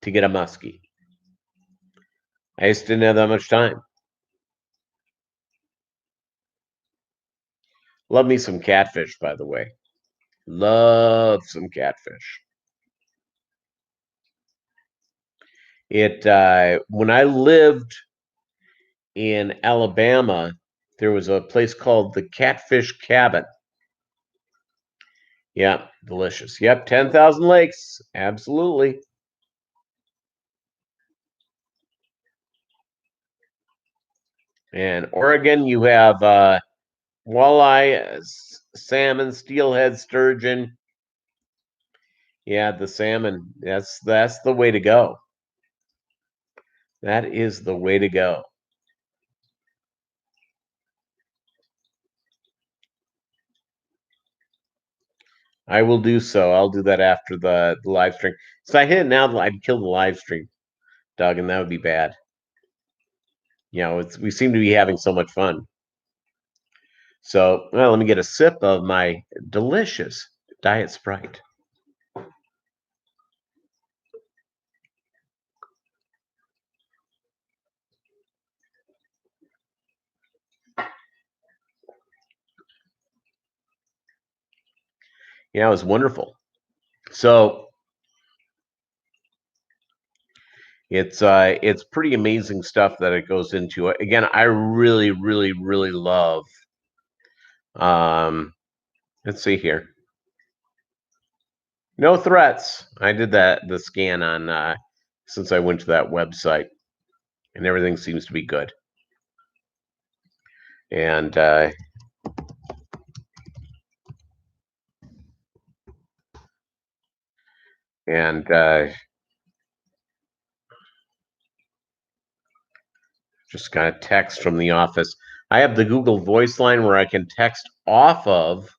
to get a muskie. I just didn't have that much time. Love me some catfish, by the way. Love some catfish. When I lived in Alabama, there was a place called the Catfish Cabin. Yeah, delicious. Yep, 10,000 lakes. Absolutely. And Oregon, you have walleye, salmon, steelhead, sturgeon. Yeah, the salmon. That's the way to go. That is the way to go. I will do so. I'll do that after the live stream. So I hit it now, I'd kill the live stream, Doug, and that would be bad. We seem to be having so much fun. So, well, let me get a sip of my delicious Diet Sprite. Yeah, it was wonderful. So it's pretty amazing stuff that it goes into. Again, I really, really, really love. Let's see here. No threats. I did the scan on since I went to that website, and everything seems to be good. And just got a text from the office. I have the Google Voice line where I can text off of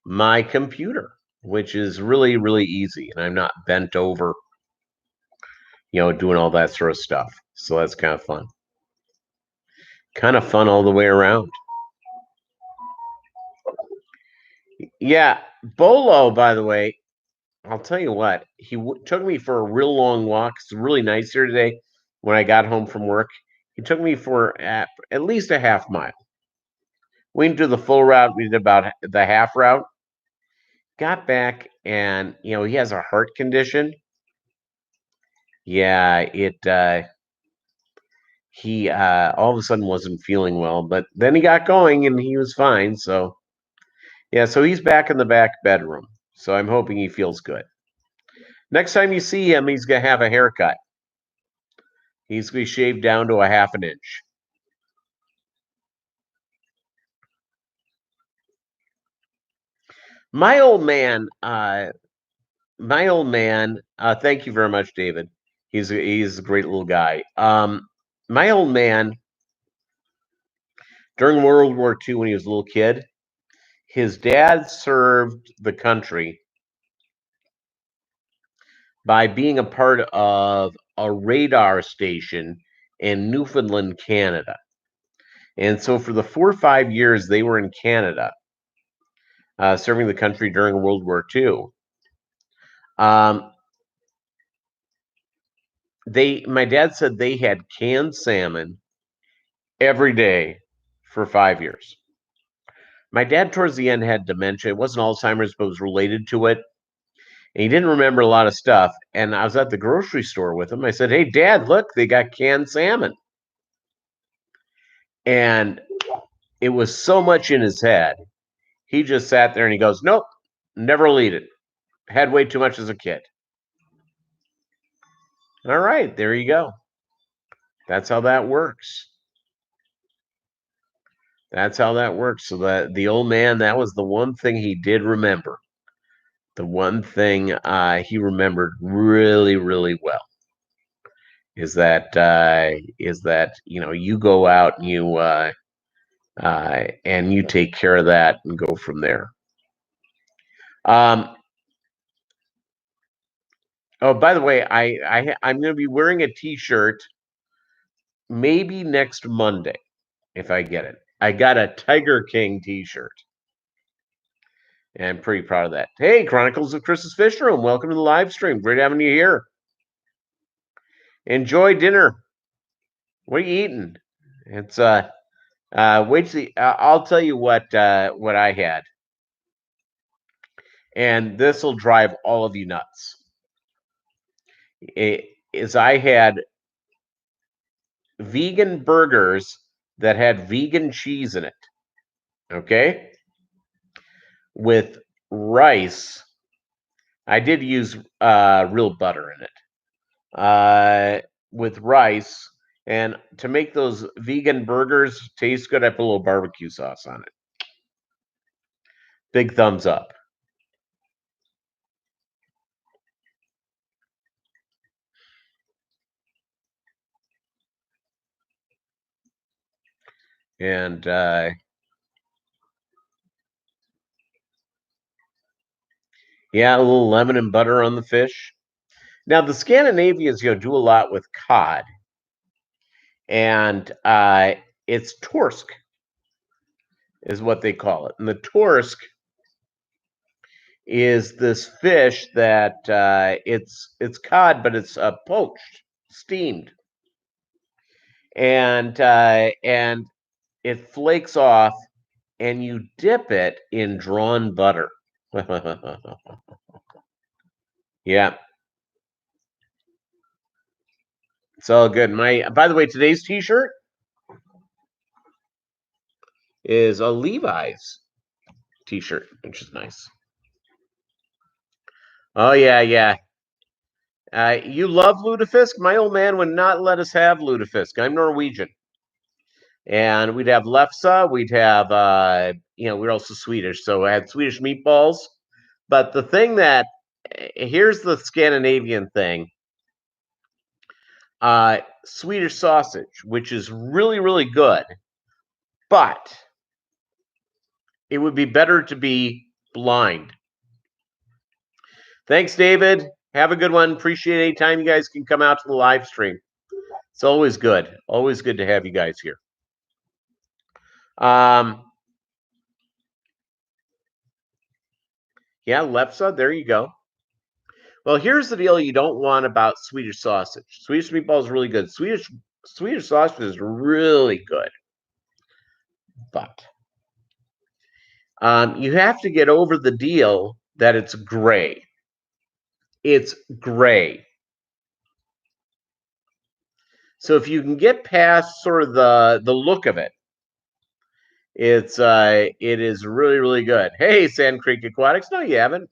my computer, which is really, really easy, and I'm not bent over, doing all that sort of stuff. So that's kind of fun. Kind of fun all the way around. Yeah, Bolo, by the way, I'll tell you what, he took me for a real long walk. It's really nice here today when I got home from work. He took me for at least a half mile. We didn't do the full route. We did about the half route. Got back, and he has a heart condition. Yeah, he all of a sudden wasn't feeling well, but then he got going and he was fine. So yeah, so he's back in the back bedroom. So I'm hoping he feels good. Next time you see him, he's gonna have a haircut. He's gonna be shaved down to a half an inch. My old man, thank you very much, David. He's a great little guy. My old man, during World War II, when he was a little kid, his dad served the country by being a part of a radar station in Newfoundland, Canada. And so for the 4 or 5 years they were in Canada, serving the country during World War II, um, my dad said they had canned salmon every day for 5 years. My dad, towards the end, had dementia. It wasn't Alzheimer's, but it was related to it. And he didn't remember a lot of stuff. And I was at the grocery store with him. I said, "Hey, Dad, look, they got canned salmon." And it was so much in his head. He just sat there and he goes, "Nope, never will eat it. Had way too much as a kid." All right, there you go. That's how that works. That's how that works. So that the old man, that was the one thing he did remember. The one thing he remembered really, really well is that you go out and you take care of that and go from there. Oh, by the way, I'm going to be wearing a T-shirt maybe next Monday if I get it. I got a Tiger King T-shirt, and I'm pretty proud of that. Hey, Chronicles of Chris's Fish Room, welcome to the live stream. Great having you here. Enjoy dinner. What are you eating? It's wait to see. I'll tell you what I had, and this will drive all of you nuts. I had vegan burgers that had vegan cheese in it. Okay, with rice. I did use real butter in it. With rice, and to make those vegan burgers taste good, I put a little barbecue sauce on it. Big thumbs up. And yeah, a little lemon and butter on the fish. Now the Scandinavians, do a lot with cod, and it's torsk is what they call it. And the torsk is this fish that it's cod, but it's poached, steamed, and it flakes off, and you dip it in drawn butter. Yeah, it's all good. By the way, today's T-shirt is a Levi's T-shirt, which is nice. Oh yeah, yeah. You love lutefisk? My old man would not let us have lutefisk. I'm Norwegian, and we'd have lefse. We'd have we're also Swedish, so I had Swedish meatballs. But the thing that here's the Scandinavian thing: Swedish sausage, which is really, really good, but it would be better to be blind. Thanks, David. Have a good one. Appreciate any time you guys can come out to the live stream. It's always good. Always good to have you guys here. Yeah, lepsa. There you go. Well, here's the deal you don't want about Swedish sausage. Swedish meatball is really good. Swedish sausage is really good, but you have to get over the deal that it's gray. It's gray. So if you can get past sort of the look of it, it is really good. Hey, Sand Creek Aquatics. No, you haven't.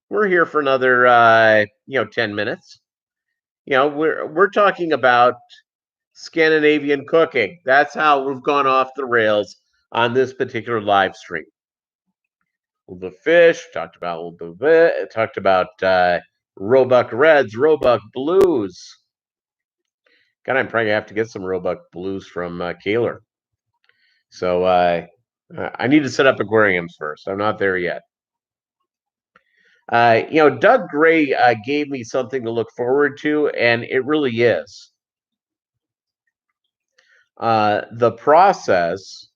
We're here for another 10 minutes. We're talking about Scandinavian cooking. That's how we've gone off the rails on this particular live stream. A little bit of fish, talked about a little bit, talked about Roebuck Reds, Roebuck Blues. God, I'm probably have to get some Roebuck Blues from Kaler. So I need to set up aquariums first. I'm not there yet. Doug Gray gave me something to look forward to, and it really is. The process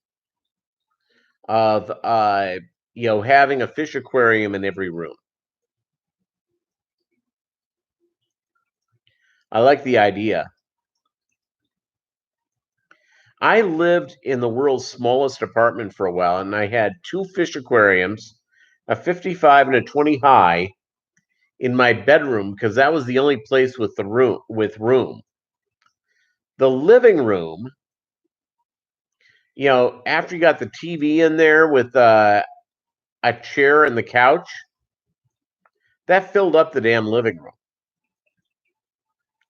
of having a fish aquarium in every room. I like the idea. I lived in the world's smallest apartment for a while, and I had 2 fish aquariums, a 55 and a 20 high, in my bedroom because that was the only place with room. The living room, after you got the TV in there with a chair and the couch, that filled up the damn living room.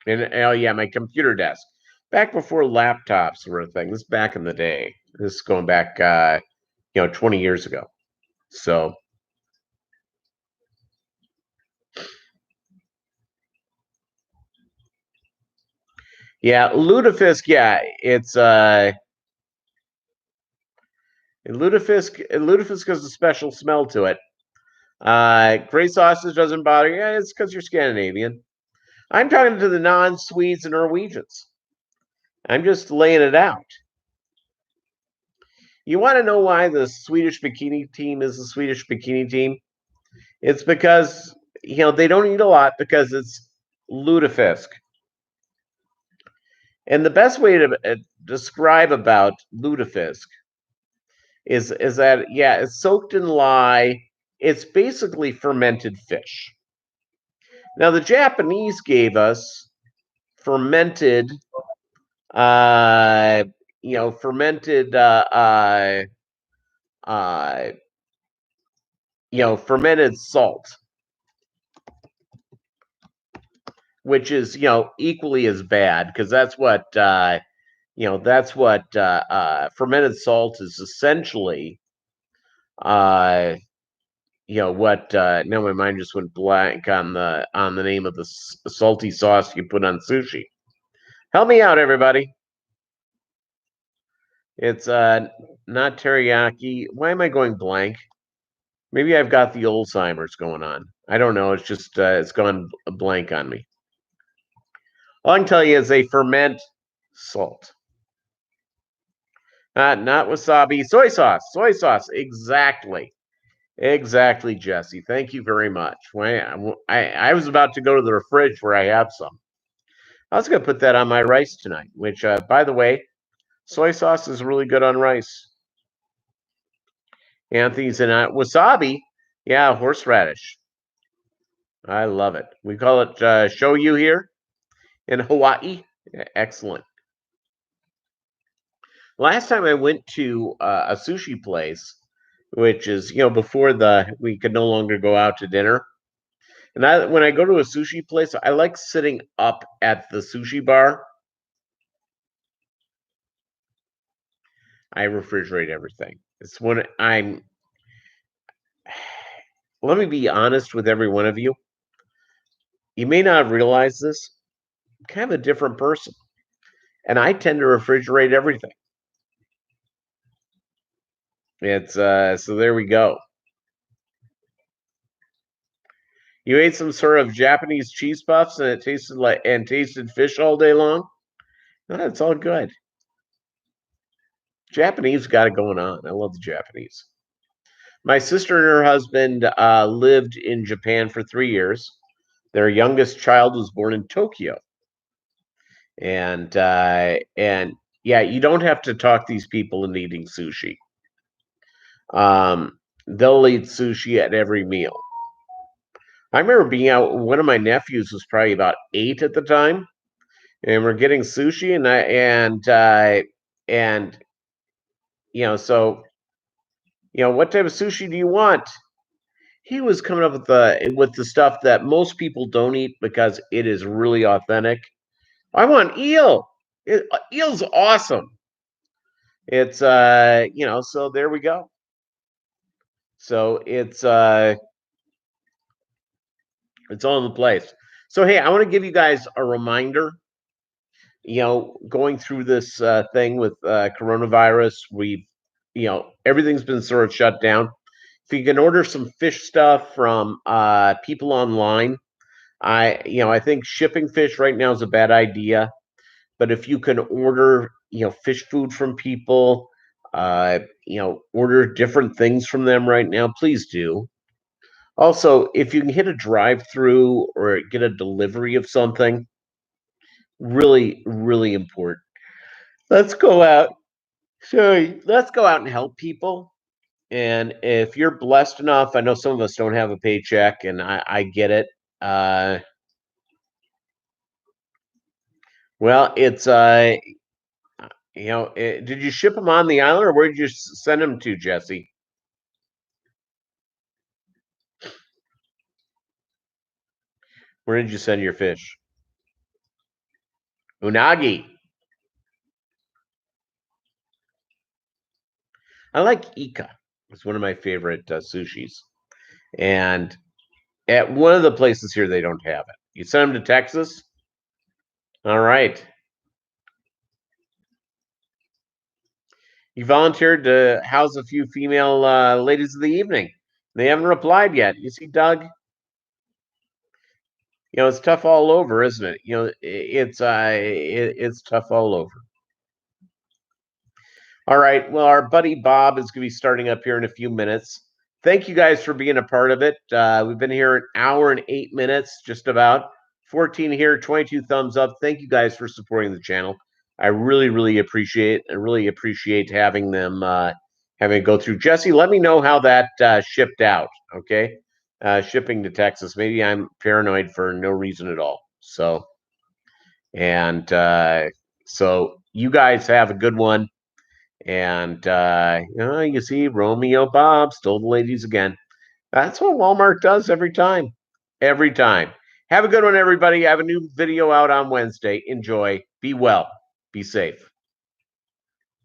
And oh yeah, my computer desk. Back before laptops were a thing. This is back in the day. This is going back 20 years ago. So yeah, lutefisk, yeah, it's lutefisk has a special smell to it. Gray sausage doesn't bother you. Yeah, it's because you're Scandinavian. I'm talking to the non-Swedes and Norwegians. I'm just laying it out. You want to know why the Swedish bikini team is the Swedish bikini team? It's because they don't eat a lot because it's lutefisk. And the best way to describe about lutefisk is that it's soaked in lye. It's basically fermented fish. Now the Japanese gave us fermented fermented fermented salt, which is equally as bad because that's what fermented salt is essentially. Now my mind just went blank on the name of the salty sauce you put on sushi. Help me out, everybody. It's not teriyaki. Why am I going blank? Maybe I've got the Alzheimer's going on. I don't know. It's just it's gone blank on me. All I can tell you is they ferment salt. Not wasabi. Soy sauce. Soy sauce. Exactly. Exactly, Jesse. Thank you very much. I was about to go to the fridge where I have some. I was going to put that on my rice tonight, which, by the way, soy sauce is really good on rice. Anthony's in wasabi. Yeah, horseradish. I love it. We call it shoyu here in Hawaii. Excellent. Last time I went to a sushi place, which is before we could no longer go out to dinner. And when I go to a sushi place, I like sitting up at the sushi bar. I refrigerate everything. It's when I'm. Let me be honest with every one of you. You may not realize this. I'm kind of a different person, and I tend to refrigerate everything. It's so there we go. You ate some sort of Japanese cheese puffs and it tasted fish all day long. No, it's all good. Japanese got it going on. I love the Japanese. My sister and her husband lived in Japan for 3 years. Their youngest child was born in Tokyo, and yeah, you don't have to talk these people into eating sushi. They'll eat sushi at every meal. I remember being out. One of my nephews was probably about 8 at the time, and we're getting sushi, and so what type of sushi do you want? He was coming up with the stuff that most people don't eat because it is really authentic. I want eel. Eel's awesome. It's so there we go. So it's all in the place. So hey, I want to give you guys a reminder. Going through this thing with coronavirus, everything's been sort of shut down. If you can order some fish stuff from people online, I think shipping fish right now is a bad idea. But if you can order, fish food from people, order different things from them right now, please do. Also, if you can hit a drive-through or get a delivery of something, really, really important. Let's go out. Sorry, let's go out and help people. And if you're blessed enough, I know some of us don't have a paycheck, and I get it. Uh, well, it's did you ship them on the island, or where did you send them to, Jesse? Where did you send your fish? Unagi. I like Ika. It's one of my favorite sushis. And at one of the places here, they don't have it. You send them to Texas? All right. You volunteered to house a few female ladies of the evening. They haven't replied yet. You see, Doug? It's tough all over, isn't it? It's tough all over. All right. Well, our buddy Bob is going to be starting up here in a few minutes. Thank you guys for being a part of it. We've been here an hour and 8 minutes, just about 14 here, 22 thumbs up. Thank you guys for supporting the channel. I really, really appreciate it. I really appreciate having them having it go through. Jesse, let me know how that shipped out. Okay, shipping to Texas. Maybe I'm paranoid for no reason at all. So you guys have a good one. And you see, Romeo Bob stole the ladies again. That's what Walmart does every time. Every time. Have a good one, everybody. I have a new video out on Wednesday. Enjoy. Be well. Be safe.